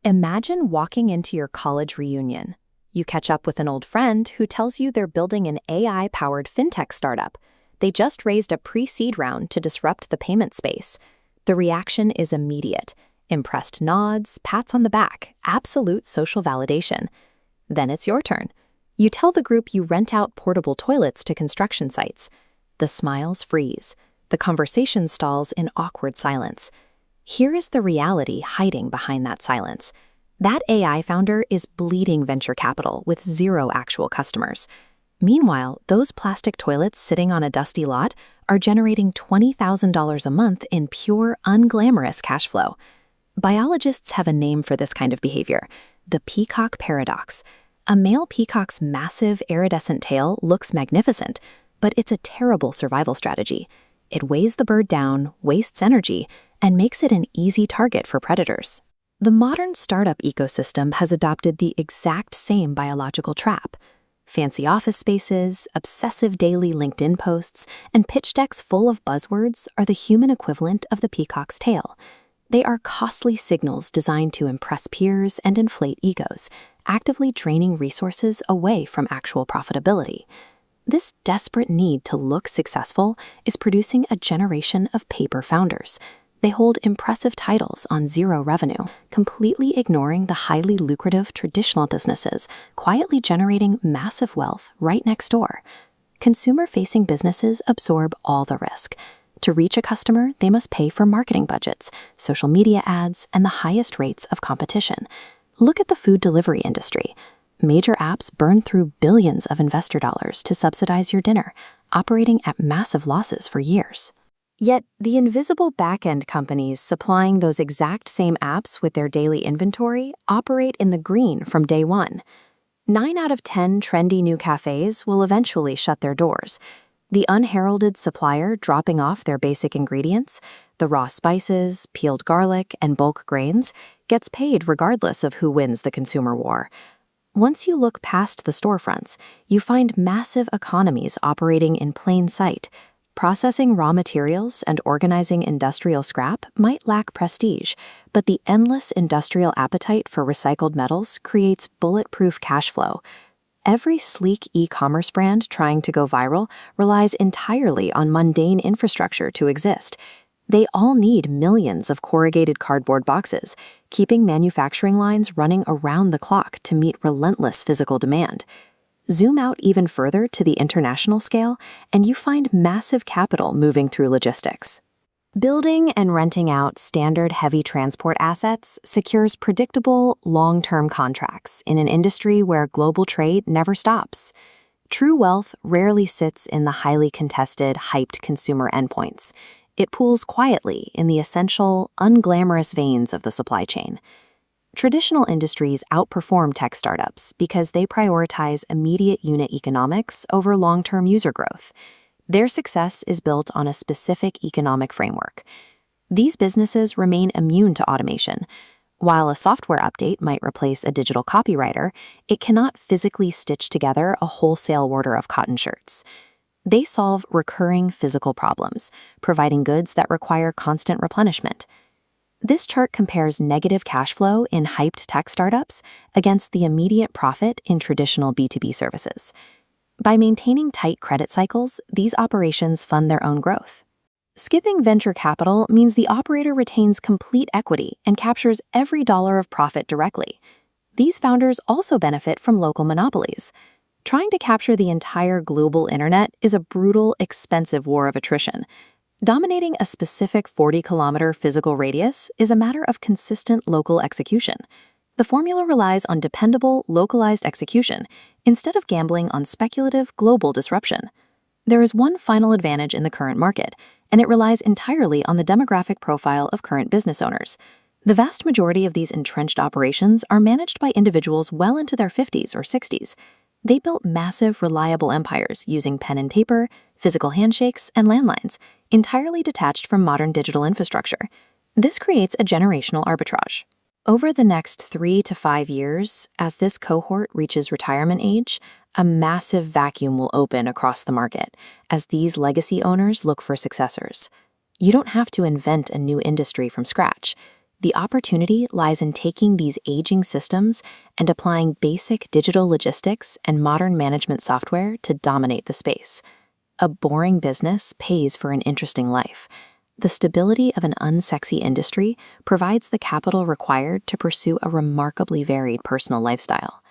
Imagine walking into your college reunion. You catch up with an old friend who tells you they're building an AI-powered fintech startup. They just raised a pre-seed round to disrupt the payment space. The reaction is immediate. Impressed nods, pats on the back, absolute social validation. Then it's your turn. You tell the group you rent out portable toilets to construction sites. The smiles freeze. The conversation stalls in awkward silence. Here is the reality hiding behind that silence. That AI founder is bleeding venture capital with zero actual customers. Meanwhile, those plastic toilets sitting on a dusty lot are generating $20,000 a month in pure, unglamorous cash flow. Biologists have a name for this kind of behavior: the peacock paradox. A male peacock's massive, iridescent tail looks magnificent, but it's a terrible survival strategy. It weighs the bird down, wastes energy, and makes it an easy target for predators. The modern startup ecosystem has adopted the exact same biological trap. Fancy office spaces, obsessive daily LinkedIn posts, and pitch decks full of buzzwords are the human equivalent of the peacock's tail. They are costly signals designed to impress peers and inflate egos, actively draining resources away from actual profitability. This desperate need to look successful is producing a generation of paper founders. They hold impressive titles on zero revenue, completely ignoring the highly lucrative traditional businesses, quietly generating massive wealth right next door. Consumer-facing businesses absorb all the risk. To reach a customer, they must pay for marketing budgets, social media ads, and the highest rates of competition. Look at the food delivery industry. Major apps burn through billions of investor dollars to subsidize your dinner, operating at massive losses for years. Yet, the invisible back-end companies supplying those exact same apps with their daily inventory operate in the green from day one. 9 out of 10 trendy new cafes will eventually shut their doors. The unheralded supplier dropping off their basic ingredients, the raw spices, peeled garlic, and bulk grains, gets paid regardless of who wins the consumer war. Once you look past the storefronts, you find massive economies operating in plain sight. Processing raw materials and organizing industrial scrap might lack prestige, but the endless industrial appetite for recycled metals creates bulletproof cash flow. Every sleek e-commerce brand trying to go viral relies entirely on mundane infrastructure to exist. They all need millions of corrugated cardboard boxes, keeping manufacturing lines running around the clock to meet relentless physical demand. Zoom out even further to the international scale, and you find massive capital moving through logistics. Building and renting out standard heavy transport assets secures predictable, long-term contracts in an industry where global trade never stops. True wealth rarely sits in the highly contested, hyped consumer endpoints. It pools quietly in the essential, unglamorous veins of the supply chain. Traditional industries outperform tech startups because they prioritize immediate unit economics over long-term user growth. Their success is built on a specific economic framework. These businesses remain immune to automation. While a software update might replace a digital copywriter, it cannot physically stitch together a wholesale order of cotton shirts. They solve recurring physical problems, providing goods that require constant replenishment. This chart compares negative cash flow in hyped tech startups against the immediate profit in traditional B2B services. By maintaining tight credit cycles, these operations fund their own growth. Skipping venture capital means the operator retains complete equity and captures every dollar of profit directly. These founders also benefit from local monopolies. Trying to capture the entire global internet is a brutal, expensive war of attrition. Dominating a specific 40-kilometer physical radius is a matter of consistent local execution. The formula relies on dependable, localized execution instead of gambling on speculative, global disruption. There is one final advantage in the current market, and it relies entirely on the demographic profile of current business owners. The vast majority of these entrenched operations are managed by individuals well into their 50s or 60s. They built massive, reliable empires using pen and paper, physical handshakes, and landlines, entirely detached from modern digital infrastructure. This creates a generational arbitrage. Over the next 3 to 5 years, as this cohort reaches retirement age, a massive vacuum will open across the market as these legacy owners look for successors. You don't have to invent a new industry from scratch. The opportunity lies in taking these aging systems and applying basic digital logistics and modern management software to dominate the space. A boring business pays for an interesting life. The stability of an unsexy industry provides the capital required to pursue a remarkably varied personal lifestyle.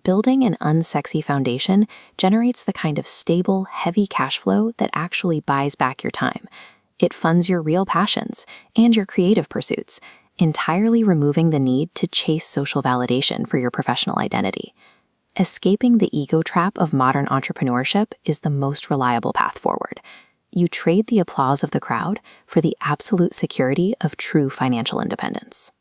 Building an unsexy foundation generates the kind of stable, heavy cash flow that actually buys back your time. It funds your real passions and your creative pursuits, entirely removing the need to chase social validation for your professional identity. Escaping the ego trap of modern entrepreneurship is the most reliable path forward. You trade the applause of the crowd for the absolute security of true financial independence.